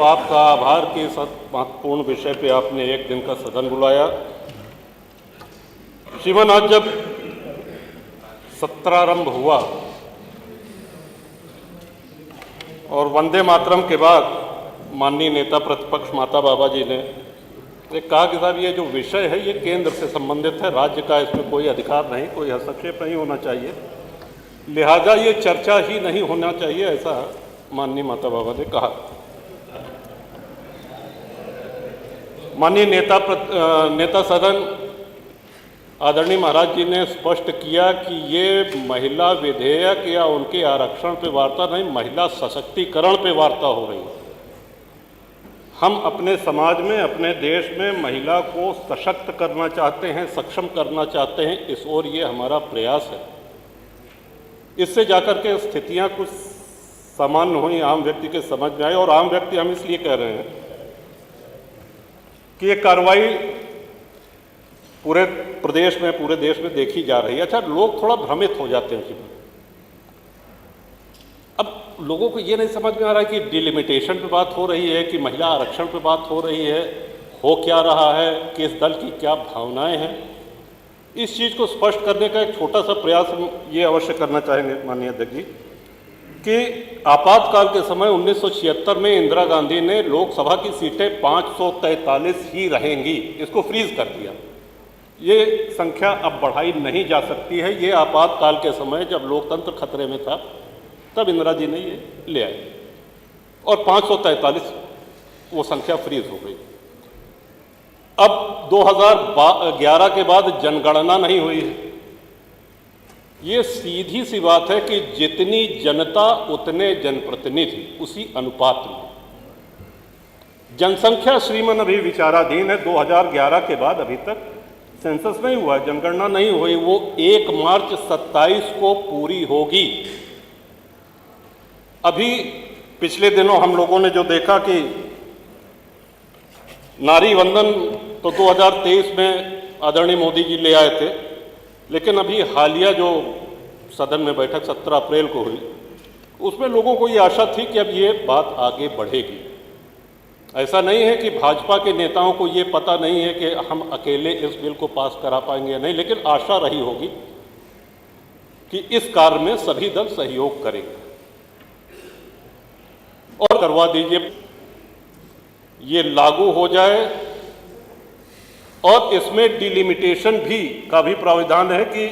तो आपका आभार कि इस महत्वपूर्ण विषय पे आपने एक दिन का सदन बुलाया। श्रीमान, आज जब सत्रारंभ हुआ और वंदे मातरम के बाद माननीय नेता प्रतिपक्ष माता बाबा जी ने कहा कि साहब ये जो विषय है ये केंद्र से संबंधित है, राज्य का इसमें कोई अधिकार नहीं, कोई हस्तक्षेप नहीं होना चाहिए, लिहाजा ये चर्चा ही नहीं होना चाहिए, ऐसा माननीय माता बाबा ने कहा। माननीय नेता सदन आदरणीय महाराज जी ने स्पष्ट किया कि ये महिला विधेयक या उनके आरक्षण पे वार्ता नहीं, महिला सशक्तिकरण पे वार्ता हो रही है। हम अपने समाज में, अपने देश में महिला को सशक्त करना चाहते हैं, सक्षम करना चाहते हैं, इस ओर ये हमारा प्रयास है। इससे जाकर के स्थितियां कुछ सामान्य हुई, आम व्यक्ति के समझ में आए। और आम व्यक्ति हम इसलिए कह रहे हैं कि ये कार्रवाई पूरे प्रदेश में, पूरे देश में देखी जा रही है। अच्छा, लोग थोड़ा भ्रमित हो जाते हैं। अब लोगों को ये नहीं समझ में आ रहा है कि डिलिमिटेशन पे बात हो रही है कि महिला आरक्षण पे बात हो रही है, हो क्या रहा है, किस दल की क्या भावनाएं हैं। इस चीज़ को स्पष्ट करने का एक छोटा सा प्रयास हम ये अवश्य करना चाहेंगे माननीय अध्यक्ष जी कि आपातकाल के समय 1976 में इंदिरा गांधी ने लोकसभा की सीटें 543 ही रहेंगी, इसको फ्रीज कर दिया। ये संख्या अब बढ़ाई नहीं जा सकती है। ये आपातकाल के समय जब लोकतंत्र खतरे में था तब इंदिरा जी ने ये ले आए और 543 वो संख्या फ्रीज हो गई। अब 2011 के बाद जनगणना नहीं हुई है। ये सीधी सी बात है कि जितनी जनता उतने जनप्रतिनिधि, उसी अनुपात में। जनसंख्या श्रीमान अभी विचाराधीन है। 2011 के बाद अभी तक सेंसस नहीं हुआ है, जनगणना नहीं हुई। वो 1 मार्च 27 को पूरी होगी। अभी पिछले दिनों हम लोगों ने जो देखा कि नारी वंदन तो 2023 में आदरणीय मोदी जी ले आए थे, लेकिन अभी हालिया जो सदन में बैठक 17 अप्रैल को हुई, उसमें लोगों को ये आशा थी कि अब ये बात आगे बढ़ेगी। ऐसा नहीं है कि भाजपा के नेताओं को ये पता नहीं है कि हम अकेले इस बिल को पास करा पाएंगे या नहीं, लेकिन आशा रही होगी कि इस कार्य में सभी दल सहयोग करेंगे और करवा दीजिए, ये लागू हो जाए। और इसमें डिलिमिटेशन भी का भी प्राविधान है कि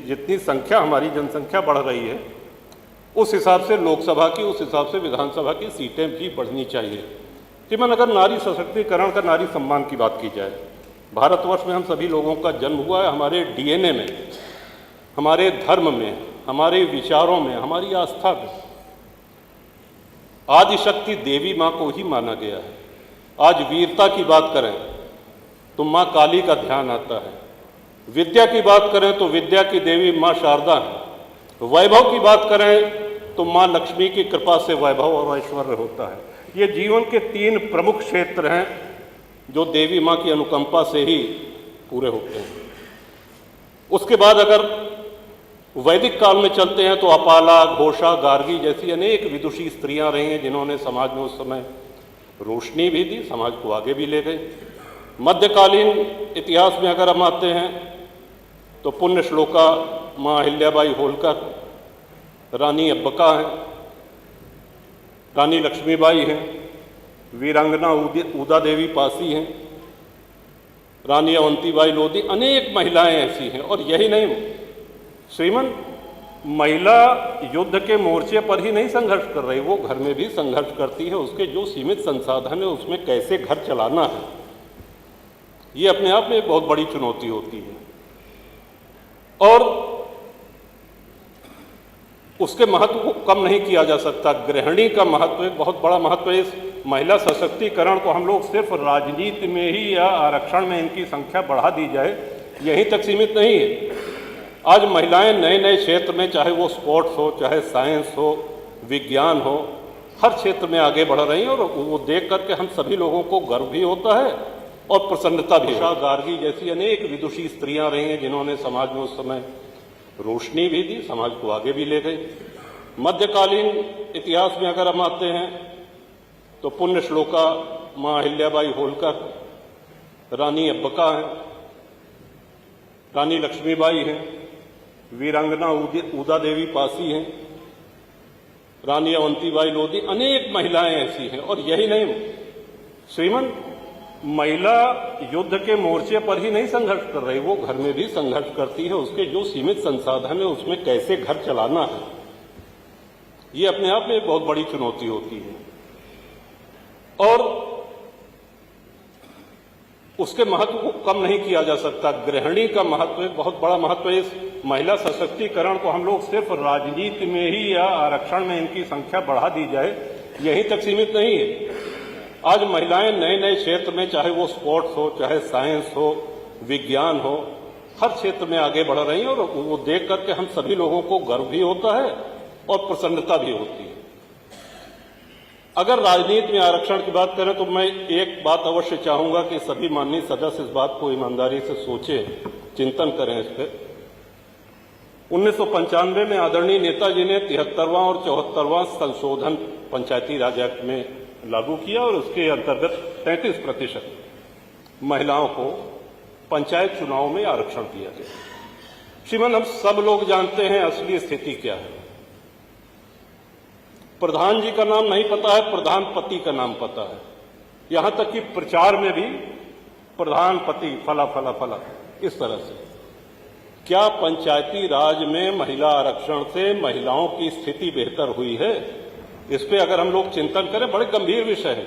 जितनी संख्या हमारी जनसंख्या बढ़ रही है उस हिसाब से लोकसभा की, उस हिसाब से विधानसभा की सीटें भी बढ़नी चाहिए। श्रीमान, अगर नारी सशक्तिकरण का, नारी सम्मान की बात की जाए, भारतवर्ष में हम सभी लोगों का जन्म हुआ है। हमारे डीएनए में, हमारे धर्म में, हमारे विचारों में, हमारी आस्था में आदिशक्ति देवी माँ को ही माना गया है। आज वीरता की बात करें तो माँ काली का ध्यान आता है। विद्या की बात करें तो विद्या की देवी माँ शारदा है। वैभव की बात करें तो माँ लक्ष्मी की कृपा से वैभव और ऐश्वर्य होता है। ये जीवन के 3 प्रमुख क्षेत्र हैं जो देवी माँ की अनुकंपा से ही पूरे होते हैं। उसके बाद अगर वैदिक काल में चलते हैं तो अपाला, घोषा, गार्गी जैसी अनेक विदुषी स्त्रियां रही हैं जिन्होंने समाज में उस समय रोशनी भी दी, समाज को आगे भी ले गई। मध्यकालीन इतिहास में अगर हम आते हैं तो पुण्य श्लोका माँ अहिल्याबाई होलकर, रानी अब्बका हैं, रानी लक्ष्मीबाई हैं, वीरांगना उदा देवी पासी हैं, रानी अवंतीबाई लोधी, अनेक महिलाएं ऐसी हैं। और यही नहीं श्रीमान, महिला युद्ध के मोर्चे पर ही नहीं संघर्ष कर रही, वो घर में भी संघर्ष करती है। उसके जो सीमित संसाधन है उसमें कैसे घर चलाना है, ये अपने आप में एक बहुत बड़ी चुनौती होती है। और उसके महत्व को कम नहीं किया जा सकता। गृहिणी का महत्व एक बहुत बड़ा महत्व है। इस महिला सशक्तिकरण को हम लोग सिर्फ राजनीति में ही या आरक्षण में इनकी संख्या बढ़ा दी जाए, यहीं तक सीमित नहीं है। आज महिलाएं नए नए क्षेत्र में, चाहे वो स्पोर्ट्स हो, चाहे साइंस हो, विज्ञान हो, हर क्षेत्र में आगे बढ़ रही हैं। और वो देख करके हम सभी लोगों को गर्व भी होता है और प्रसन्नता भी। गार्गी जैसी अनेक विदुषी स्त्रियां रही हैं जिन्होंने समाज में उस समय रोशनी भी दी, समाज को आगे भी ले गई। मध्यकालीन इतिहास में अगर हम आते हैं तो पुण्य श्लोका मां अहिल्याबाई होलकर, रानी अब्बका हैं, रानी लक्ष्मीबाई हैं, वीरांगना उदा देवी पासी हैं, रानी अवंतीबाई लोधी, अनेक महिलाएं ऐसी हैं। और यही नहीं श्रीमन, महिला युद्ध के मोर्चे पर ही नहीं संघर्ष कर रही, वो घर में भी संघर्ष करती है। उसके जो सीमित संसाधन है उसमें कैसे घर चलाना है, ये अपने आप में एक बहुत बड़ी चुनौती होती है। और उसके महत्व को कम नहीं किया जा सकता। गृहिणी का महत्व एक बहुत बड़ा महत्व है। इस महिला सशक्तिकरण को हम लोग सिर्फ राजनीति में ही या आरक्षण में इनकी संख्या बढ़ा दी जाए, यहीं तक सीमित नहीं है। आज महिलाएं नए नए क्षेत्र में, चाहे वो स्पोर्ट्स हो, चाहे साइंस हो, विज्ञान हो, हर क्षेत्र में आगे बढ़ रही हैं। और वो देख करके हम सभी लोगों को गर्व भी होता है और प्रसन्नता भी होती है। अगर राजनीति में आरक्षण की बात करें तो मैं एक बात अवश्य चाहूंगा कि सभी माननीय सदस्य इस बात को ईमानदारी से सोचें, चिंतन करें इस पर। 1995 में आदरणीय नेताजी ने 73वां और 74वां संशोधन पंचायती राज एक्ट में लागू किया और उसके अंतर्गत 33% महिलाओं को पंचायत चुनाव में आरक्षण दिया गया। श्रीमान, हम सब लोग जानते हैं असली स्थिति क्या है। प्रधान जी का नाम नहीं पता है, प्रधानपति का नाम पता है। यहां तक कि प्रचार में भी प्रधानपति फला फला फला, इस तरह से। क्या पंचायती राज में महिला आरक्षण से महिलाओं की स्थिति बेहतर हुई है? इस पे अगर हम लोग चिंतन करें, बड़े गंभीर विषय है।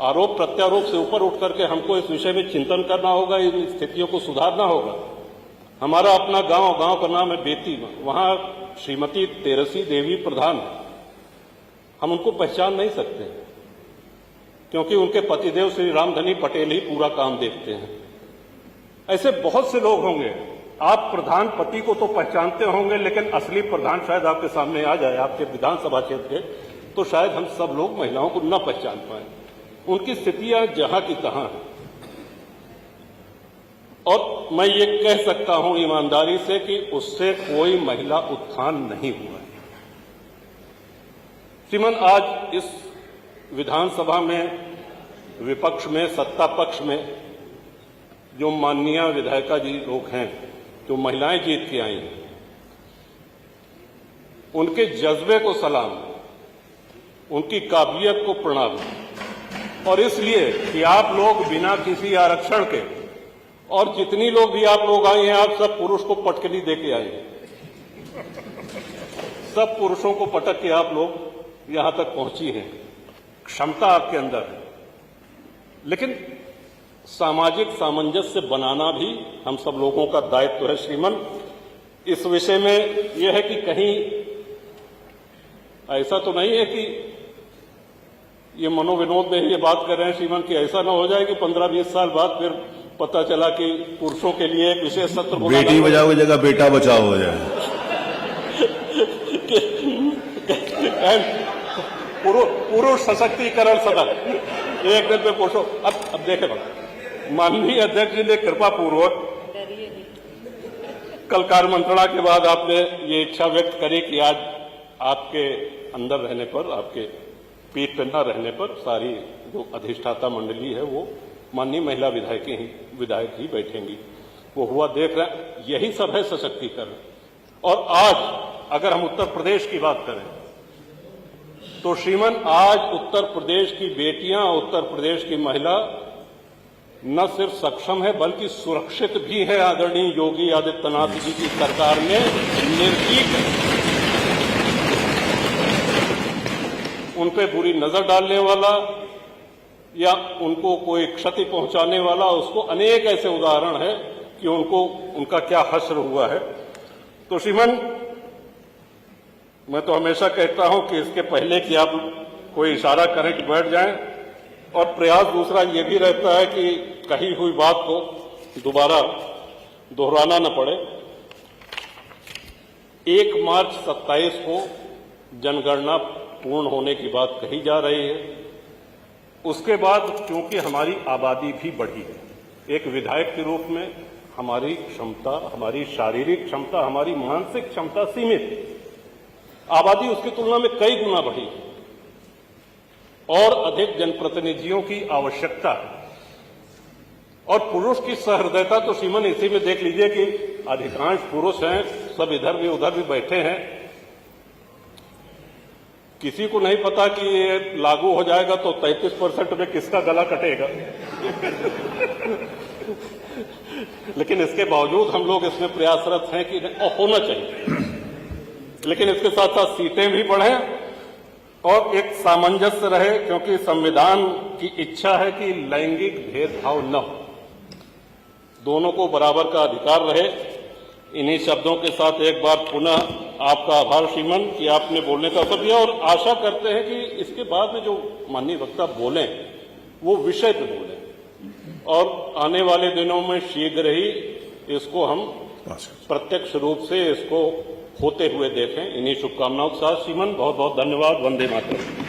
आरोप प्रत्यारोप से ऊपर उठ करके हमको इस विषय में चिंतन करना होगा, इन स्थितियों को सुधारना होगा। हमारा अपना गांव का नाम है बेती, वहां श्रीमती तेरसी देवी प्रधान है। हम उनको पहचान नहीं सकते क्योंकि उनके पतिदेव श्री रामधनी पटेल ही पूरा काम देखते हैं। ऐसे बहुत से लोग होंगे, आप प्रधानपति को तो पहचानते होंगे, लेकिन असली प्रधान शायद आपके सामने आ जाए आपके विधानसभा क्षेत्र के, तो शायद हम सब लोग महिलाओं को न पहचान पाए। उनकी स्थितियां जहां की तहां हैं। और मैं ये कह सकता हूं ईमानदारी से कि उससे कोई महिला उत्थान नहीं हुआ है। श्रीमान, आज इस विधानसभा में विपक्ष में, सत्ता पक्ष में जो माननीय विधायिका जी लोग हैं, जो महिलाएं जीत के आई हैं, उनके जज्बे को सलाम, उनकी काबिलियत को प्रणाम। और इसलिए कि आप लोग बिना किसी आरक्षण के, और जितनी लोग भी आप लोग आए हैं, आप सब पुरुष को पटकनी दे के आए हैं। सब पुरुषों को पटक के आप लोग यहां तक पहुंची है। क्षमता आपके अंदर है, लेकिन सामाजिक सामंजस्य बनाना भी हम सब लोगों का दायित्व है। श्रीमन, इस विषय में यह है कि कहीं ऐसा तो नहीं है कि ये मनोविनोद में ये बात कर रहे हैं श्रीमन, कि ऐसा ना हो जाए कि 15-20 साल बाद फिर पता चला कि पुरुषों के लिए एक विशेष सत्र बेटी बचाओ की जगह बेटा बचाओ हो जाए। पुरुष सशक्तिकरण सदन एक दिन पे पुरुषों। अब देखे माननीय अध्यक्ष जी ने कृपा पूर्वक कल कार्य मंत्रणा के बाद आपने ये इच्छा व्यक्त करी कि आज आपके अंदर रहने पर, आपके पीठ पर न रहने पर सारी जो अधिष्ठाता मंडली है वो माननीय महिला विधायक ही बैठेंगी। वो हुआ देख रहे हैं, यही सब है सशक्तिकरण। और आज अगर हम उत्तर प्रदेश की बात करें तो श्रीमन, आज उत्तर प्रदेश की बेटियां, उत्तर प्रदेश की महिला न सिर्फ सक्षम है बल्कि सुरक्षित भी है। आदरणीय योगी आदित्यनाथ जी की सरकार ने निर्भीक है। उन पे बुरी नजर डालने वाला या उनको कोई क्षति पहुंचाने वाला, उसको अनेक ऐसे उदाहरण है कि उनका क्या हश्र हुआ है। तो श्रीमन, मैं तो हमेशा कहता हूं कि इसके पहले कि आप कोई इशारा करें कि बैठ जाएं, और प्रयास दूसरा ये भी रहता है कि कही हुई बात को दोबारा दोहराना न पड़े। 1 मार्च 27 को जनगणना पूर्ण होने की बात कही जा रही है। उसके बाद क्योंकि हमारी आबादी भी बढ़ी है, एक विधायक के रूप में हमारी क्षमता, हमारी शारीरिक क्षमता, हमारी मानसिक क्षमता सीमित, आबादी उसकी तुलना में कई गुना बढ़ी है। और अधिक जनप्रतिनिधियों की आवश्यकता है। और पुरुष की सहृदयता तो श्रीमान इसी में देख लीजिए कि अधिकांश पुरुष हैं, सब इधर भी उधर भी बैठे हैं। किसी को नहीं पता कि ये लागू हो जाएगा तो 33% में किसका गला कटेगा। लेकिन इसके बावजूद हम लोग इसमें प्रयासरत हैं कि होना चाहिए, लेकिन इसके साथ साथ सीटें भी बढ़ें और एक सामंजस्य रहे, क्योंकि संविधान की इच्छा है कि लैंगिक भेदभाव न हो, दोनों को बराबर का अधिकार रहे। इन्हीं शब्दों के साथ एक बार पुनः आपका आभार श्रीमान कि आपने बोलने का अवसर दिया, और आशा करते हैं कि इसके बाद में जो माननीय वक्ता बोले वो विषय पे बोले और आने वाले दिनों में शीघ्र ही इसको हम प्रत्यक्ष रूप से इसको होते हुए देखें। इन्हीं शुभकामनाओं के साथ श्रीमान बहुत बहुत धन्यवाद। वंदे मातरम।